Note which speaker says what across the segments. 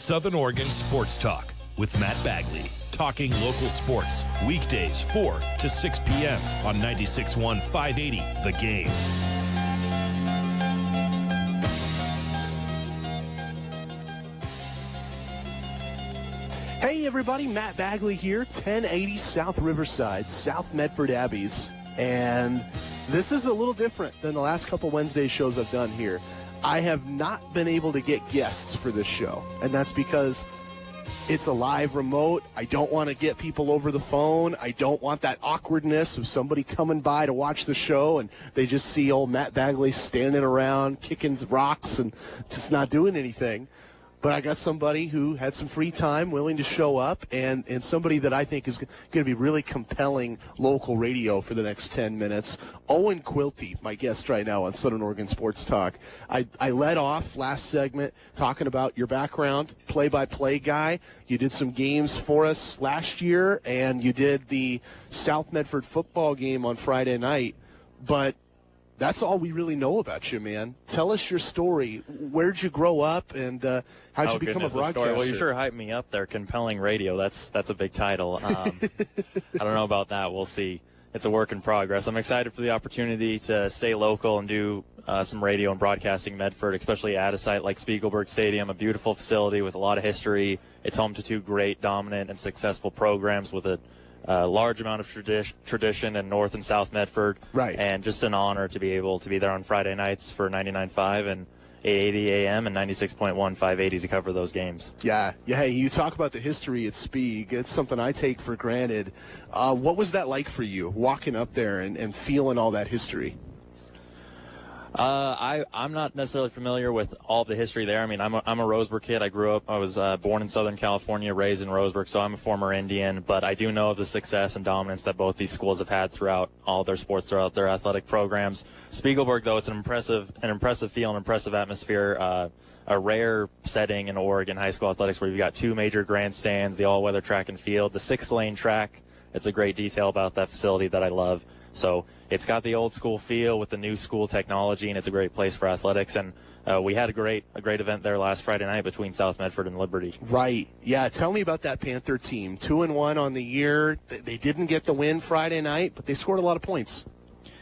Speaker 1: Southern Oregon Sports Talk with Matt Bagley. Talking local sports, weekdays 4 to 6 p.m. on 96.1 580 The Game.
Speaker 2: Hey everybody, Matt Bagley here, 1080 South Riverside, South Medford Abbeys. And this is a little different than the last couple Wednesday shows I've done here. I have not been able to get guests for this show, and that's because it's a live remote. I don't want to get people over the phone. I don't want that awkwardness of somebody coming by to watch the show and they just see old Matt Bagley standing around kicking rocks and just not doing anything. But I got somebody who had some free time, willing to show up, and somebody that I think is going to be really compelling local radio for the next 10 minutes. Owen Cuilty, my guest right now on Southern Oregon Sports Talk. I led off last segment talking about your background, play-by-play guy. You did some games for us last year, and you did the South Medford football game on Friday night. But that's all we really know about you, man. Tell us your story. Where'd you grow up, and how'd you become a broadcaster?
Speaker 3: Well, you sure hyped me up there. Compelling radio. That's a big title. I don't know about that. We'll see. It's a work in progress. I'm excited for the opportunity to stay local and do some radio and broadcasting in Medford, especially at a site like Spiegelberg Stadium, a beautiful facility with a lot of history. It's home to two great, dominant, and successful programs with a large amount of tradition in North and South Medford.
Speaker 2: Right.
Speaker 3: And just an honor to be able to be there on Friday nights for 99.5 and 880 AM and 96.1 580 to cover those games.
Speaker 2: Yeah. Hey, you talk about the history at Spieg. It's something I take for granted. What was that like for you, walking up there and feeling all that history?
Speaker 3: I'm not necessarily familiar with all the history there. I mean, I'm a Roseburg kid. I was born in Southern California, raised in Roseburg, so I'm a former Indian. But I do know of the success and dominance that both these schools have had throughout all their sports, throughout their athletic programs. Spiegelberg, though, it's an impressive feel, an impressive atmosphere. A rare setting in Oregon high school athletics where you've got two major grandstands, the all-weather track and field, the 6-lane track. It's a great detail about that facility that I love. So it's got the old school feel with the new school technology, and it's a great place for athletics. And we had a great event there last Friday night between South Medford and Liberty.
Speaker 2: Right. Yeah. Tell me about that Panther team. 2-1 on the year. They didn't get the win Friday night, but they scored a lot of points.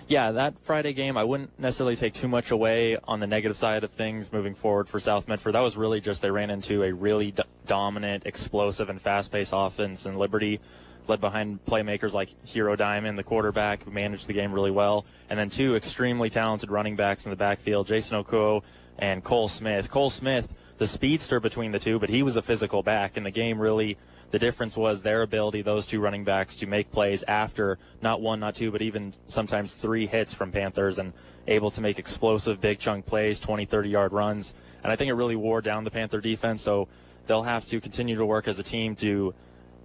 Speaker 3: Yeah, that Friday game, I wouldn't necessarily take too much away on the negative side of things moving forward for South Medford. That was really just they ran into a really dominant, explosive, and fast-paced offense in Liberty, led behind playmakers like Hero Diamond, the quarterback, who managed the game really well, and then two extremely talented running backs in the backfield, Jason Okuo and Cole Smith. Cole Smith, the speedster between the two, but he was a physical back, and the game really, the difference was their ability, those two running backs, to make plays after not one, not two, but even sometimes 3 hits from Panthers, and able to make explosive, big chunk plays, 20, 30-yard runs. And I think it really wore down the Panther defense, so they'll have to continue to work as a team to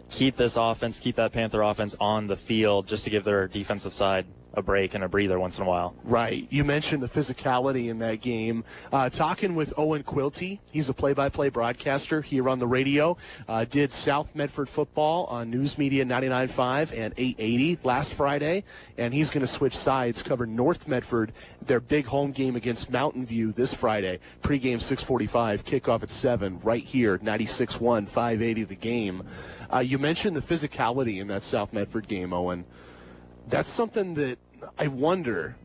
Speaker 3: keep this offense, keep that Panther offense on the field just to give their defensive side a break and a breather once in a while.
Speaker 2: Right. You mentioned the physicality in that game. Talking with Owen Cuilty, he's a play-by-play broadcaster here on the radio. Did South Medford football on News Media 99.5 and 880 last Friday, and he's going to switch sides, cover North Medford, their big home game against Mountain View this Friday. Pre-game 6:45, kickoff at 7, right here, 96.1 580 The Game. You mentioned the physicality in that South Medford game, Owen. That's something that I wonder.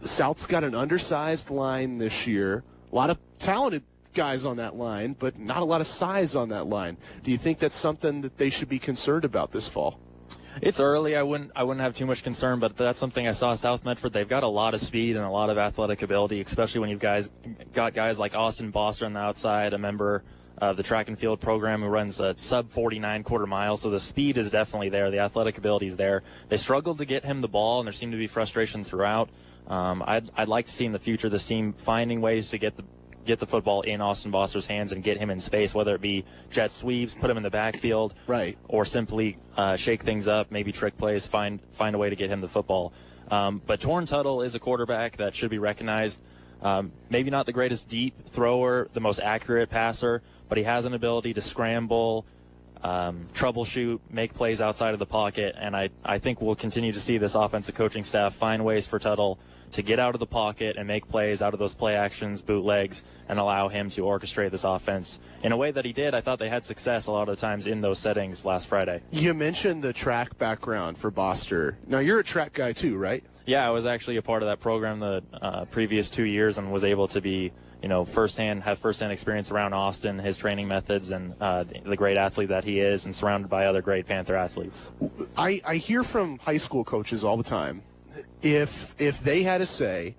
Speaker 2: South's got an undersized line this year. A lot of talented guys on that line, but not a lot of size on that line. Do you think that's something that they should be concerned about this fall?
Speaker 3: It's early. I wouldn't have too much concern, but that's something I saw South Medford. They've got a lot of speed and a lot of athletic ability, especially when you've got guys like Austin Boster on the outside, a member of the track and field program who runs a sub-49 quarter mile. So the speed is definitely there. The athletic ability is there. They struggled to get him the ball, and there seemed to be frustration throughout. I'd like to see in the future this team finding ways to get the football in Austin Boster's hands and get him in space, whether it be jet sweeps, put him in the backfield,
Speaker 2: right,
Speaker 3: or simply shake things up, maybe trick plays, find a way to get him the football. But Torrin Tuttle is a quarterback that should be recognized. Maybe not the greatest deep thrower, the most accurate passer, but he has an ability to scramble, troubleshoot, make plays outside of the pocket, and I think we'll continue to see this offensive coaching staff find ways for Tuttle to get out of the pocket and make plays out of those play actions, bootlegs, and allow him to orchestrate this offense in a way that he did. I thought they had success a lot of the times in those settings last Friday.
Speaker 2: You mentioned the track background for Boster. Now, you're a track guy too, right?
Speaker 3: Yeah, I was actually a part of that program the previous 2 years and was able to be, have firsthand experience around Austin, his training methods, and the great athlete that he is, and surrounded by other great Panther athletes.
Speaker 2: I hear from high school coaches all the time, if they had a say,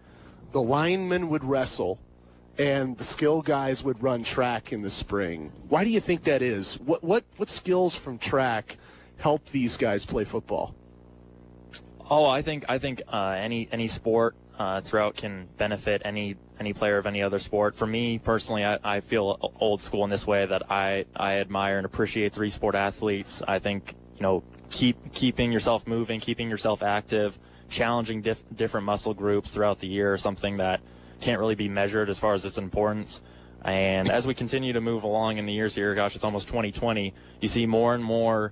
Speaker 2: the linemen would wrestle and the skill guys would run track in the spring. Why do you think that is? What skills from track help these guys play football?
Speaker 3: Oh, I think any sport throughout can benefit any player of any other sport. For me personally, I feel old school in this way, that I admire and appreciate 3-sport athletes. I think keeping yourself moving, keeping yourself active, challenging different muscle groups throughout the year, something that can't really be measured as far as its importance. And as we continue to move along in the years here, gosh, it's almost 2020, you see more and more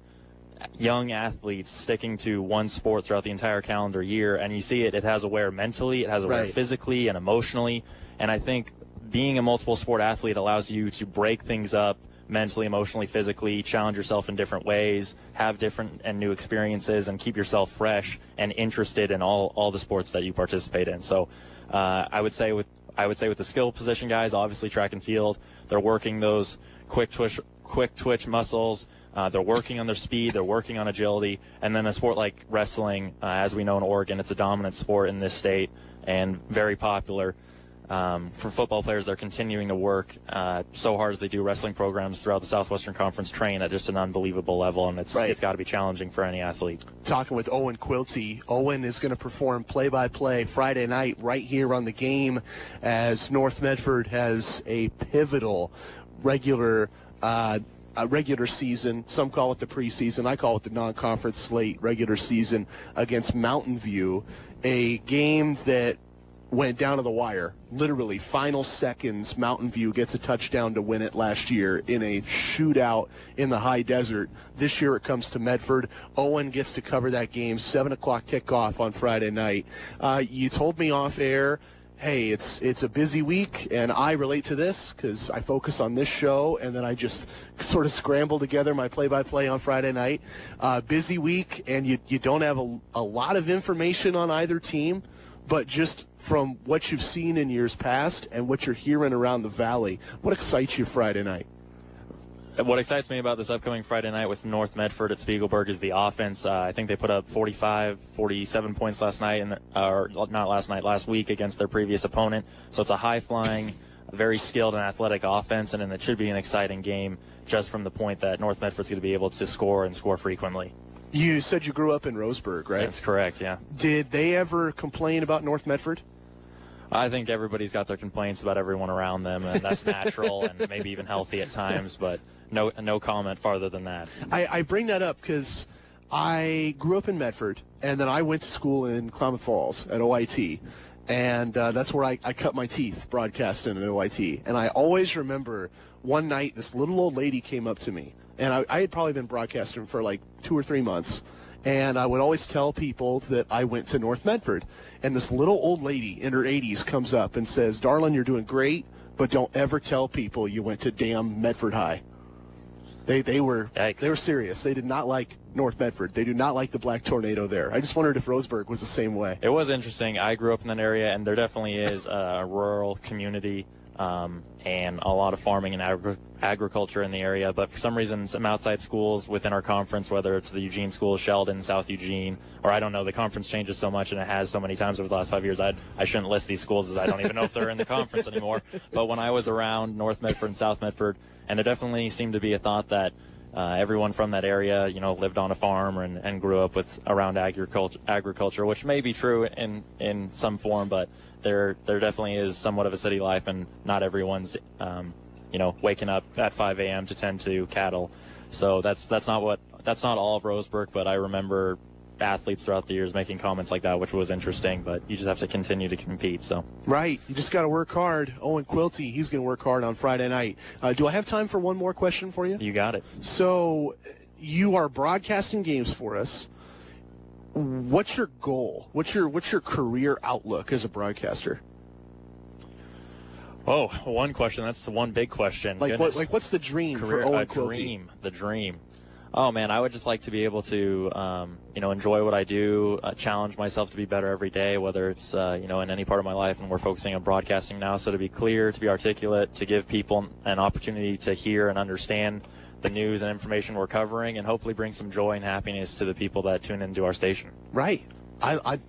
Speaker 3: young athletes sticking to one sport throughout the entire calendar year, and you see it has a wear mentally, it has a wear physically and emotionally. And I think being a multiple sport athlete allows you to break things up mentally, emotionally, physically, challenge yourself in different ways, have different and new experiences, and keep yourself fresh and interested in all the sports that you participate in. So I would say with the skill position guys, obviously track and field, they're working those quick twitch muscles. They're working on their speed, they're working on agility, and then a sport like wrestling, as we know in Oregon, it's a dominant sport in this state and very popular. For football players, they're continuing to work so hard as they do. Wrestling programs throughout the Southwestern Conference train at just an unbelievable level, and it's got to be challenging for any athlete.
Speaker 2: Talking with Owen Cuilty. Owen is going to perform play-by-play Friday night right here on The Game, as North Medford has a pivotal regular season. Some call it the preseason. I call it the non-conference slate regular season against Mountain View, a game that went down to the wire. Literally, final seconds, Mountain View gets a touchdown to win it last year in a shootout in the high desert. This year it comes to Medford. Owen gets to cover that game, 7 o'clock kickoff on Friday night. You told me off air, hey, it's a busy week, and I relate to this because I focus on this show, and then I just sort of scramble together my play-by-play on Friday night. Busy week, and you don't have a lot of information on either team, but just from what you've seen in years past and what you're hearing around the Valley, what excites you Friday night?
Speaker 3: What excites me about this upcoming Friday night with North Medford at Spiegelberg is the offense. I think they put up 47 points last night, last week against their previous opponent. So it's a high-flying, very skilled and athletic offense, and it should be an exciting game just from the point that North Medford's going to be able to score and score frequently.
Speaker 2: You said you grew up in Roseburg, right?
Speaker 3: That's correct, yeah.
Speaker 2: Did they ever complain about North Medford?
Speaker 3: I think everybody's got their complaints about everyone around them, and that's natural and maybe even healthy at times, but no comment farther than that.
Speaker 2: I bring that up because I grew up in Medford, and then I went to school in Klamath Falls at OIT, and that's where I cut my teeth broadcasting at OIT. And I always remember one night this little old lady came up to me, and I had probably been broadcasting for like 2 or 3 months. And I would always tell people that I went to North Medford. And this little old lady in her 80s comes up and says, "Darlin, you're doing great, but don't ever tell people you went to damn Medford High." They were serious. They did not like North Medford. They do not like the Black Tornado there. I just wondered if Roseburg was the same way.
Speaker 3: It was interesting. I grew up in that area, and there definitely is a rural community and a lot of farming and agriculture in the area. But for some reason, some outside schools within our conference, whether it's the Eugene School, Sheldon, South Eugene, or I don't know, the conference changes so much and it has so many times over the last 5 years, I shouldn't list these schools as I don't even know if they're in the conference anymore. But when I was around North Medford and South Medford, and there definitely seemed to be a thought that everyone from that area, lived on a farm and grew up around agriculture, which may be true in some form, but there definitely is somewhat of a city life, and not everyone's waking up at 5 a.m. to tend to cattle. So that's not all of Roseburg, but I remember athletes throughout the years making comments like that, which was interesting, but you just have to continue to compete. So
Speaker 2: Right. You just got to work hard. Owen Cuilty, he's going to work hard on Friday night. Do I have time for one more question for you?
Speaker 3: You got it.
Speaker 2: So you are broadcasting games for us. What's your goal? What's your career outlook as a broadcaster?
Speaker 3: Oh, one question. That's the one big question.
Speaker 2: What's the dream for Owen Cuilty?
Speaker 3: The dream. Oh, man, I would just like to be able to, enjoy what I do, challenge myself to be better every day, whether it's, in any part of my life, and we're focusing on broadcasting now. So to be clear, to be articulate, to give people an opportunity to hear and understand the news and information we're covering, and hopefully bring some joy and happiness to the people that tune into our station.
Speaker 2: Right.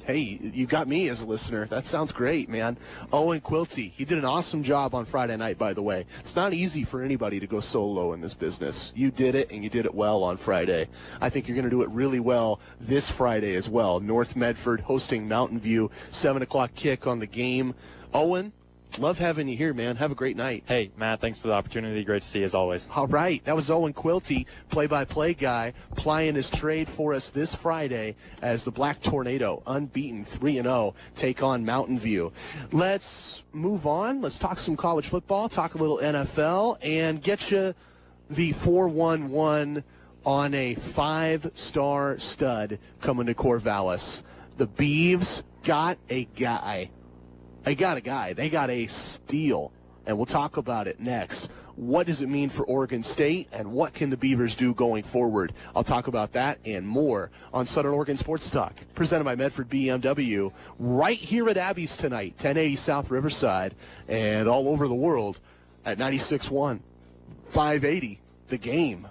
Speaker 2: Hey, you got me as a listener. That sounds great, man. Owen Cuilty, he did an awesome job on Friday night, by the way. It's not easy for anybody to go solo in this business. You did it, and you did it well on Friday. I think you're going to do it really well this Friday as well. North Medford hosting Mountain View, 7 o'clock kick on the game. Owen, love having you here, man. Have a great night.
Speaker 3: Hey, Matt, thanks for the opportunity. Great to see you as always.
Speaker 2: All right. That was Owen Cuilty, play-by-play guy, plying his trade for us this Friday as the Black Tornado, unbeaten 3-0, take on Mountain View. Let's move on. Let's talk some college football, talk a little NFL, and get you the 4-1-1 on a 5-star stud coming to Corvallis. The Beavs got a guy. They got a guy. They got a steal, and we'll talk about it next. What does it mean for Oregon State, and what can the Beavers do going forward? I'll talk about that and more on Southern Oregon Sports Talk, presented by Medford BMW, right here at Abby's tonight, 1080 South Riverside, and all over the world at 96.1, 580, The Game.